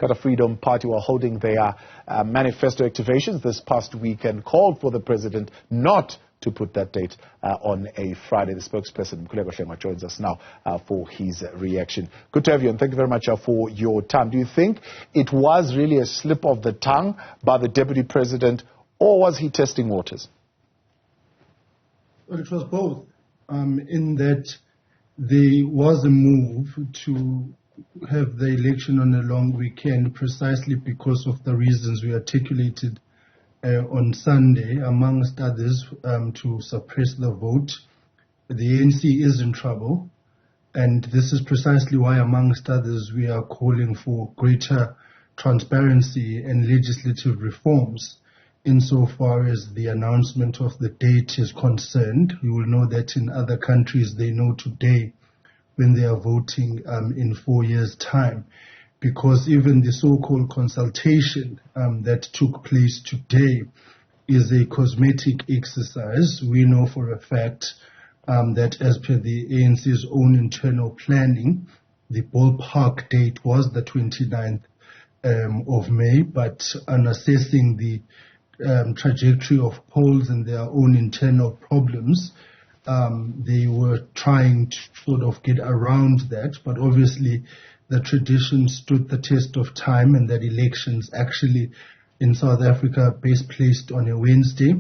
Qatar Freedom Party were holding their manifesto activations this past week and called for the president not to put that date on a Friday. The spokesperson, Mkhuleko Hlengwa, joins us now for his reaction. Good to have you, and thank you very much for your time. Do you think it was really a slip of the tongue by the deputy president, or was he testing waters? Well, it was both, in that there was a move to have the election on a long weekend precisely because of the reasons we articulated on Sunday, amongst others, to suppress the vote. The ANC is in trouble, and this is precisely why, amongst others, we are calling for greater transparency and legislative reforms insofar as the announcement of the date is concerned. You will know that in other countries they know today when they are voting in 4 years' time, because even the so-called consultation that took place today is a cosmetic exercise. We know for a fact that as per the ANC's own internal planning, the ballpark date was the 29th of May, but on assessing the trajectory of polls and their own internal problems, they were trying to sort of get around that, but obviously the tradition stood the test of time, and that elections actually in South Africa are best placed on a Wednesday.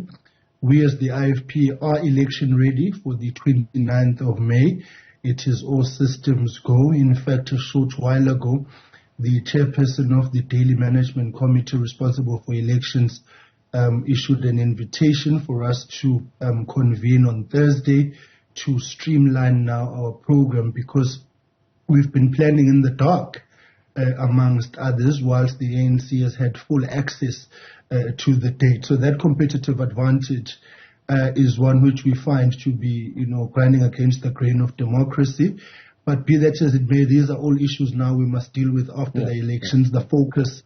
We as the IFP are election ready for the 29th of May. It is all systems go. In fact, a short while ago, the chairperson of the Daily Management Committee responsible for elections issued an invitation for us to convene on Thursday to streamline now our program, because we've been planning in the dark, amongst others, whilst the ANC has had full access to the date. So that competitive advantage is one which we find to be, grinding against the grain of democracy. But be that as it may, these are all issues now we must deal with after the elections. The focus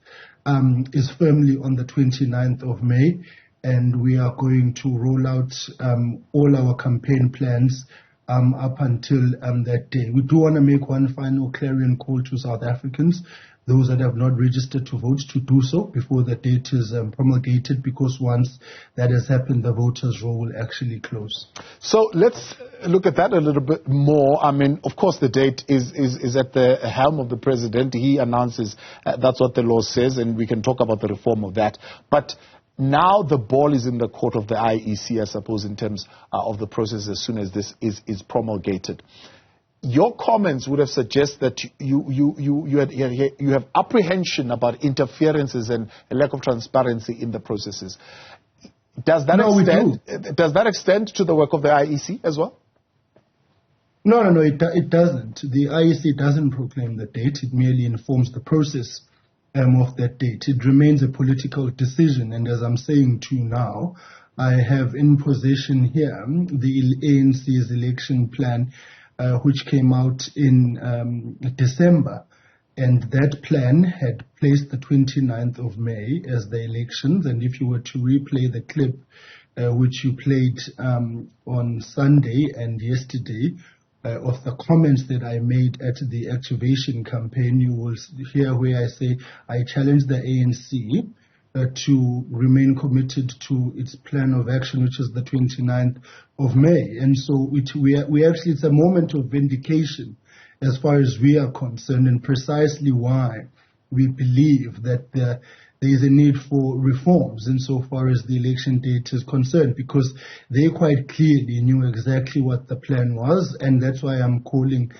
is firmly on the 29th of May, and we are going to roll out all our campaign plans up until that day. We do want to make one final clarion call to South Africans, those that have not registered to vote, to do so before the date is promulgated, because once that has happened, the voters' roll will actually close. So let's look at that a little bit more. I mean, of course, the date is at the helm of the president. He announces that's what the law says, and we can talk about the reform of that. But now the ball is in the court of the IEC, I suppose, in terms of the process as soon as this is promulgated. Your comments would have suggested that you have apprehension about interferences and a lack of transparency in the processes. Does that extend to the work of the IEC as well? No, it doesn't. The IEC doesn't proclaim the date. It merely informs the process of that date. It remains a political decision, and as I'm saying to you now, I have in possession here the ANC's election plan, which came out in December, and that plan had placed the 29th of May as the elections. And if you were to replay the clip which you played on Sunday and yesterday, of the comments that I made at the activation campaign, you will hear where I say I challenge the ANC to remain committed to its plan of action, which is the 29th of May. And so it's a moment of vindication as far as we are concerned, and precisely why we believe that there is a need for reforms insofar as the election date is concerned, because they quite clearly knew exactly what the plan was, and that's why I'm calling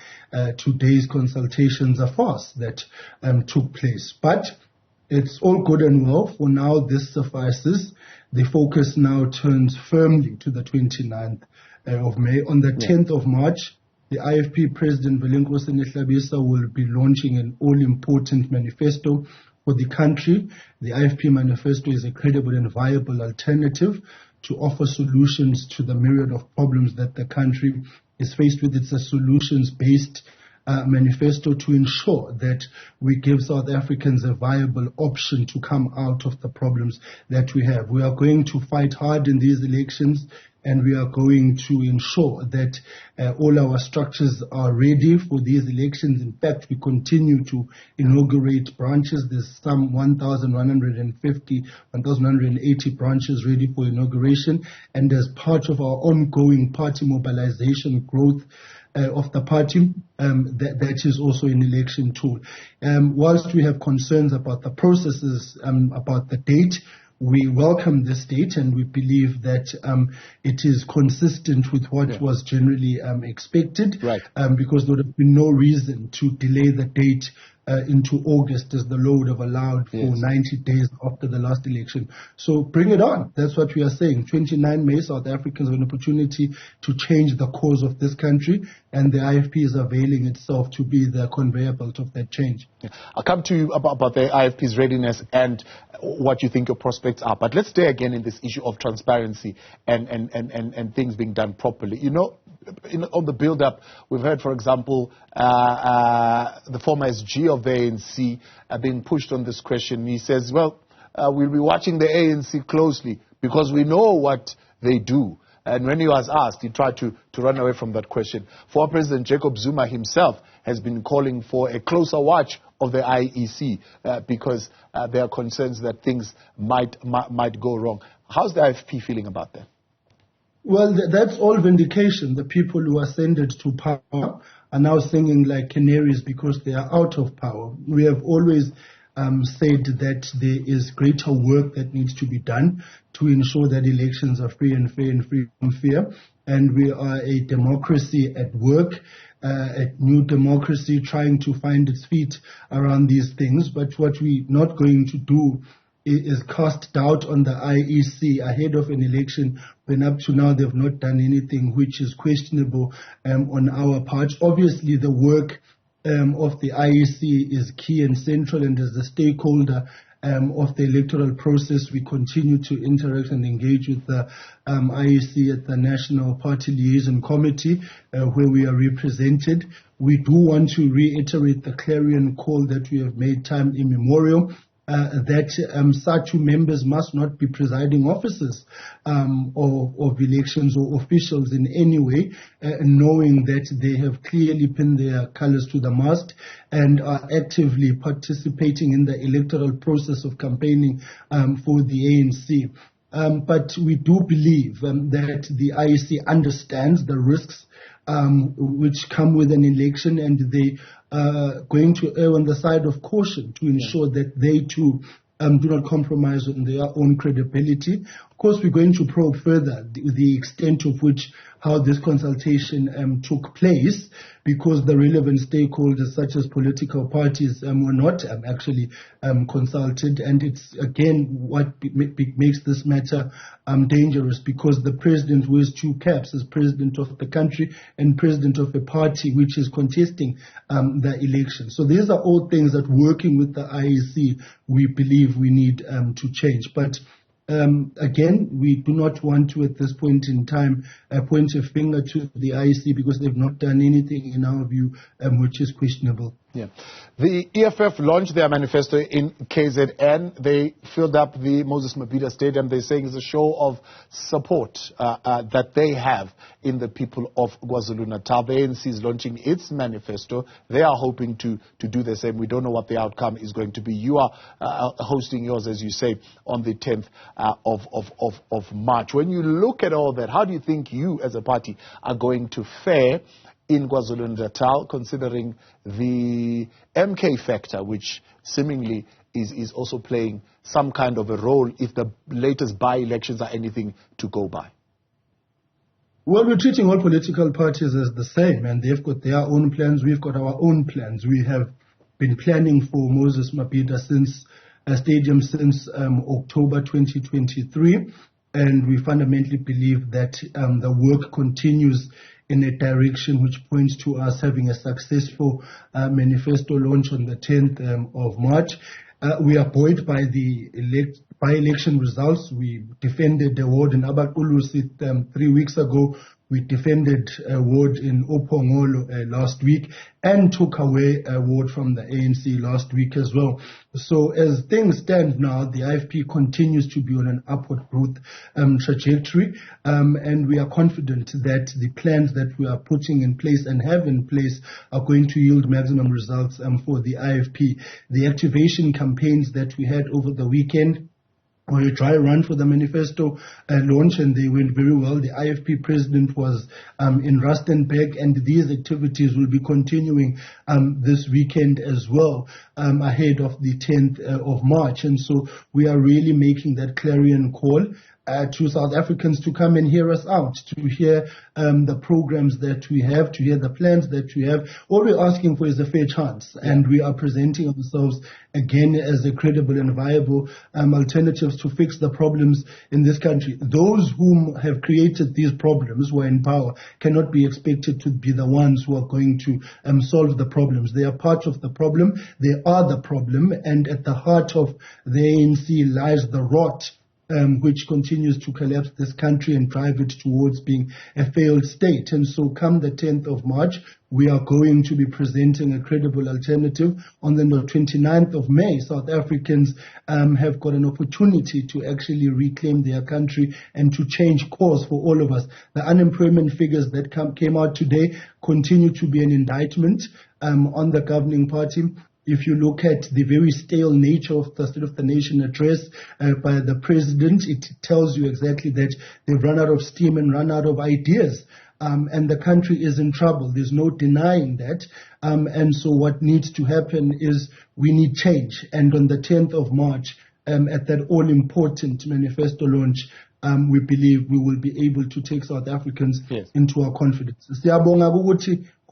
today's consultations a farce that took place. But it's all good and well. For now, this suffices. The focus now turns firmly to the 29th of May. On the 10th of March, the IFP President Mkhuleko Hlengwa will be launching an all-important manifesto for the country. The IFP manifesto is a credible and viable alternative to offer solutions to the myriad of problems that the country is faced with. It's a solutions-based manifesto to ensure that we give South Africans a viable option to come out of the problems that we have. We are going to fight hard in these elections. and we are going to ensure that all our structures are ready for these elections. In fact, we continue to inaugurate branches. There's some 1,180 branches ready for inauguration, and as part of our ongoing party mobilization growth of the party, that is also an election tool. Whilst we have concerns about the processes, about the date, we welcome this date, and we believe that it is consistent with what was generally expected, because there would have been no reason to delay the date into August, as the law would have allowed for 90 days after the last election. So bring it on. That's what we are saying. 29 May, South Africans have an opportunity to change the course of this country, and the IFP is availing itself to be the conveyor belt of that change. I'll come to you about the IFP's readiness and what you think your prospects are. But let's stay again in this issue of transparency and things being done properly. You know, on the build-up, we've heard, for example, the former SG of the ANC being pushed on this question. He says, well, we'll be watching the ANC closely because we know what they do. And when he was asked, he tried to run away from that question. Former President Jacob Zuma himself has been calling for a closer watch of the IEC because there are concerns that things might go wrong. How's the IFP feeling about that? Well, that's all vindication. The people who ascended to power are now singing like canaries because they are out of power. We have always said that there is greater work that needs to be done to ensure that elections are free and fair and free from fear. And we are a democracy at work, a new democracy trying to find its feet around these things. But what we're not going to do is cast doubt on the IEC ahead of an election when up to now they've not done anything which is questionable on our part. Obviously, the work of the IEC is key and central, and as a stakeholder of the electoral process, we continue to interact and engage with the IEC at the National Party Liaison Committee, where we are represented. We do want to reiterate the clarion call that we have made time immemorial, that SATU members must not be presiding officers of elections or officials in any way, knowing that they have clearly pinned their colors to the mast and are actively participating in the electoral process of campaigning for the ANC. But we do believe that the IEC understands the risks which come with an election, and they are going to err on the side of caution to ensure that they too do not compromise on their own credibility. Of course, we're going to probe further the extent of which how this consultation took place, because the relevant stakeholders such as political parties were not actually consulted. And it's again what makes this matter dangerous, because the president wears two caps as president of the country and president of a party which is contesting the election. So these are all things that, working with the IEC, we believe we need to change. But again, we do not want to, at this point in time, point a finger to the IEC because they've not done anything, in our view, which is questionable. Yeah. The EFF launched their manifesto in KZN. They filled up the Moses Mabhida Stadium. They're saying it's a show of support that they have in the people of KwaZulu-Natal. The ANC is launching its manifesto. They are hoping to do the same. We don't know what the outcome is going to be. You are hosting yours, as you say, on the 10th of March. When you look at all that, how do you think you as a party are going to fare in KwaZulu-Natal, considering the MK factor, which seemingly is also playing some kind of a role if the latest by-elections are anything to go by? Well, we're treating all political parties as the same, and they've got their own plans. We've got our own plans. We have been planning for Moses Mabhida Stadium since October 2023, and we fundamentally believe that the work continues in a direction which points to us having a successful manifesto launch on the 10th of March. We are buoyed by the by-election results. We defended the ward in Abakulusit 3 weeks ago We defended a ward in Opongolo last week and took away a ward from the ANC last week as well. So as things stand now, the IFP continues to be on an upward growth trajectory, and we are confident that the plans that we are putting in place and have in place are going to yield maximum results for the IFP. The activation campaigns that we had over the weekend, or a dry run for the manifesto launch, and they went very well. The IFP president was in Rustenburg, and these activities will be continuing this weekend as well, ahead of the 10th of March. And so we are really making that clarion call to South Africans to come and hear us out, to hear the programs that we have, to hear the plans that we have. All we're asking for is a fair chance, and we are presenting ourselves again as a credible and viable alternatives to fix the problems in this country. Those whom have created these problems, who are in power, cannot be expected to be the ones who are going to solve the problems. They are part of the problem. They are the problem, and at the heart of the ANC lies the rot which continues to collapse this country and drive it towards being a failed state. And so come the 10th of March, we are going to be presenting a credible alternative. On the 29th of May, South Africans have got an opportunity to actually reclaim their country and to change course for all of us. The unemployment figures that came out today continue to be an indictment on the governing party. If you look at the very stale nature of the State of the Nation address by the President, it tells you exactly that they've run out of steam and run out of ideas. And the country is in trouble. There's no denying that. And so what needs to happen is we need change. And on the 10th of March, at that all-important manifesto launch, we believe we will be able to take South Africans into our confidence.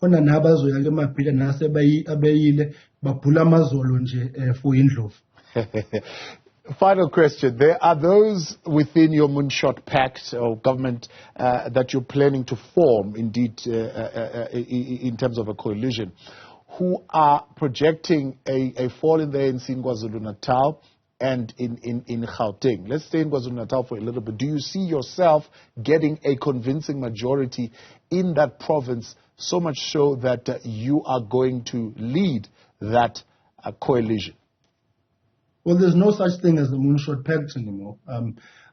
Khona nabazoya ke mabhida nase abeyile baphula amazolo nje for indlovu. Final question. There are those within your Moonshot Pact or government that you're planning to form, indeed, in terms of a coalition, who are projecting a fall in the ANC in KwaZulu-Natal and in Gauteng. Let's stay in KwaZulu-Natal for a little bit. Do you see yourself getting a convincing majority in that province, so much so that you are going to lead that coalition? Well, there's no such thing as the Moonshot Pact anymore.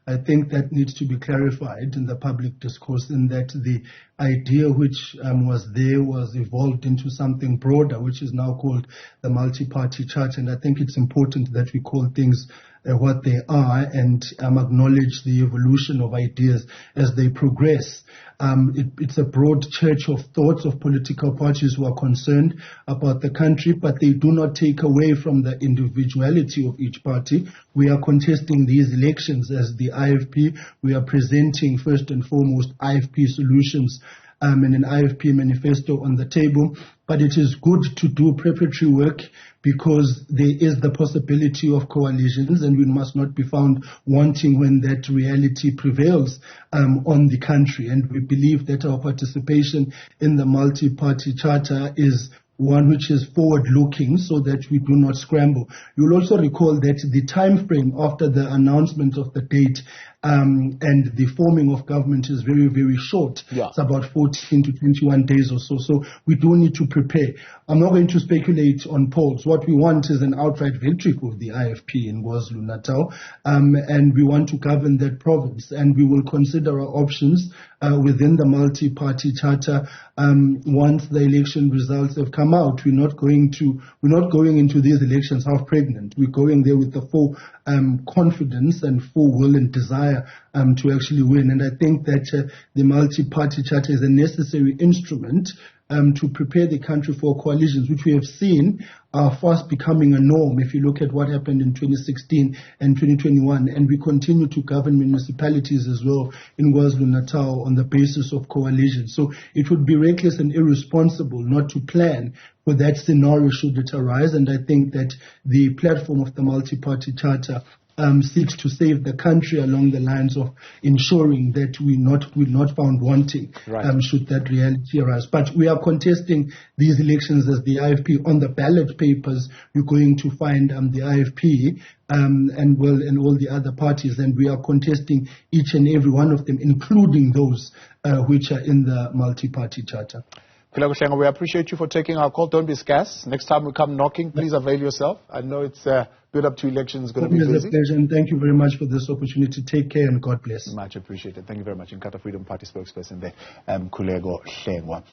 I think that needs to be clarified in the public discourse, in that the idea which was there was evolved into something broader, which is now called the multi-party chart. And I think it's important that we call things what they are and acknowledge the evolution of ideas as they progress. It's a broad church of thoughts of political parties who are concerned about the country, but they do not take away from the individuality of each party. We are contesting these elections as the IFP. We are presenting first and foremost IFP solutions and an IFP manifesto on the table. But it is good to do preparatory work, because there is the possibility of coalitions, and we must not be found wanting when that reality prevails on the country. And we believe that our participation in the multi-party charter is one which is forward-looking, so that we do not scramble. You'll also recall that the time frame after the announcement of the date and the forming of government is very, very short. It's about 14 to 21 days or so. So we do need to prepare. I'm not going to speculate on polls. What we want is an outright victory for the IFP in KwaZulu-Natal, and we want to govern that province. And we will consider our options within the multi-party charter once the election results have come out. We're not going into these elections half pregnant. We're going there with the full confidence and full will and desire to actually win. And I think that the multi-party charter is a necessary instrument to prepare the country for coalitions, which we have seen are fast becoming a norm if you look at what happened in 2016 and 2021. And we continue to govern municipalities as well in KwaZulu-Natal on the basis of coalitions. So it would be reckless and irresponsible not to plan for that scenario should it arise. And I think that the platform of the multi-party charter seeks to save the country along the lines of ensuring that we're not found wanting should that reality arise. But we are contesting these elections as the IFP. On the ballot papers, you're going to find the IFP and all the other parties, and we are contesting each and every one of them, including those which are in the multi-party charter. Mkhuleko Hlengwa, we appreciate you for taking our call. Don't be scarce. Next time we come knocking, please avail yourself. I know it's good up to elections, going to be busy. It's a pleasure, and thank you very much for this opportunity. Take care and God bless. Much appreciated. Thank you very much. Inkatha Freedom Party spokesperson there, Mkhuleko Hlengwa.